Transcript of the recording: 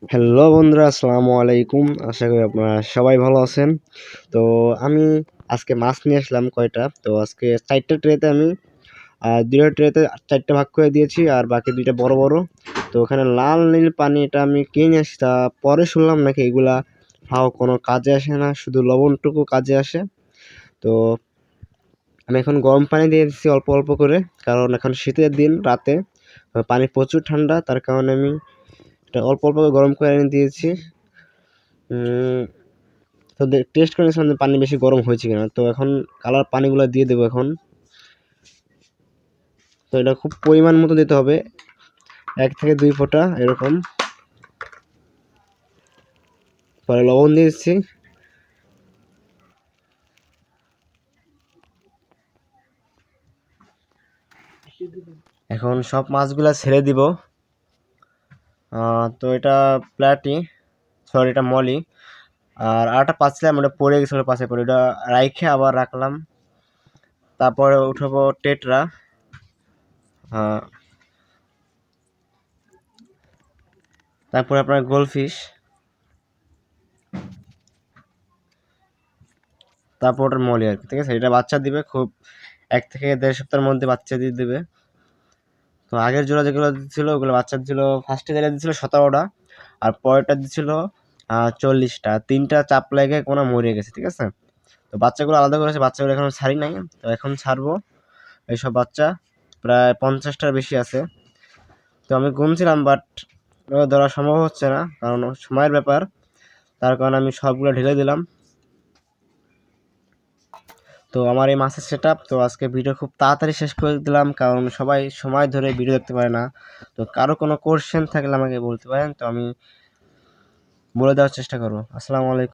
Hello বন্ধুরা, আসসালামু আলাইকুম। আশা করি আপনারা সবাই ভালো আছেন। তো আমি আজকে মাছ নিয়ে আসলাম কয়টা। তো আজকে 4টা ট্রেতে আমি 2টা ট্রেতে 4টা ভাগ করে দিয়েছি, আর বাকি 2টা বড় বড়। তো ওখানে লাল নীল পানি এটা আমি কিনে আসি, তা পরে শুনলাম নাকি এগুলা খাওয়া কোনো কাজে আসে না, শুধু লবণটুকু কাজে আসে। তো আমি এখন গরম পানি দিয়ে দিচ্ছি অল্প অল্প করে, কারণ এখন শীতের দিন, রাতে পানি প্রচুর ঠান্ডা, তার কারণে আমি এটা অল্প অল্প করে গরম করে এনে দিয়েছি। তো টেস্ট করে নিয়েছিলাম যে পানি বেশি গরম হয়েছে কিনা। তো এখন কালার পানিগুলো দিয়ে দেবো এখন। তো এটা খুব পরিমাণ মতো দিতে হবে, 1 থেকে 2 ফোঁটা এরকম। পরে লবণ দিয়ে দিচ্ছি। এখন সব মাছগুলা ছেড়ে দিব। তো এটা প্লাটি, সরি এটা মলি। আর আরেকটা পাচ্ছিলাম, ওটা পড়ে গেছিলো পাশে পড়ে, ওটা রাইখে আবার রাখলাম। তারপরে উঠাবো টেটরা। তারপরে আপনার গোলফিশ, তারপর ওটার মলি আর কি, ঠিক আছে। এটা বাচ্চা দিবে খুব 1 থেকে 1.5 সপ্তাহের মধ্যে বাচ্চা দিয়ে দেবে। তো আগের জোড়া যেগুলো দিচ্ছিল ওগুলো বাচ্চা দিচ্ছিল, ফার্স্টে যেটা দিচ্ছিল 17টা, আর পরেরটা দিচ্ছিল 40টা। 3টা চাপ লেগে কোনো মরে গেছে, ঠিক আছে। তো বাচ্চাগুলো আলাদা করেছে, বাচ্চাগুলো এখন ছাড়ি নাই, তো এখন ছাড়বো এইসব বাচ্চা। প্রায় 50টার বেশি আছে। তো আমি গুনছিলাম, বাট ধরা সম্ভব হচ্ছে না, কারণ সময়ের ব্যাপার। তার কারণে আমি সবগুলো ঢেলে দিলাম। তো আমার এই মাছের সেট আপ। তো আজকে ভিডিও খুব তাড়াতাড়ি শেষ করে দিলাম, কারণ সবাই সময় ধরে ভিডিও দেখতে পারে না। তো কারো কোনো কোশ্চেন থাকলে আমাকে বলতে পারেন, তো আমি বলে দেওয়ার চেষ্টা করবো। আসসালামু আলাইকুম।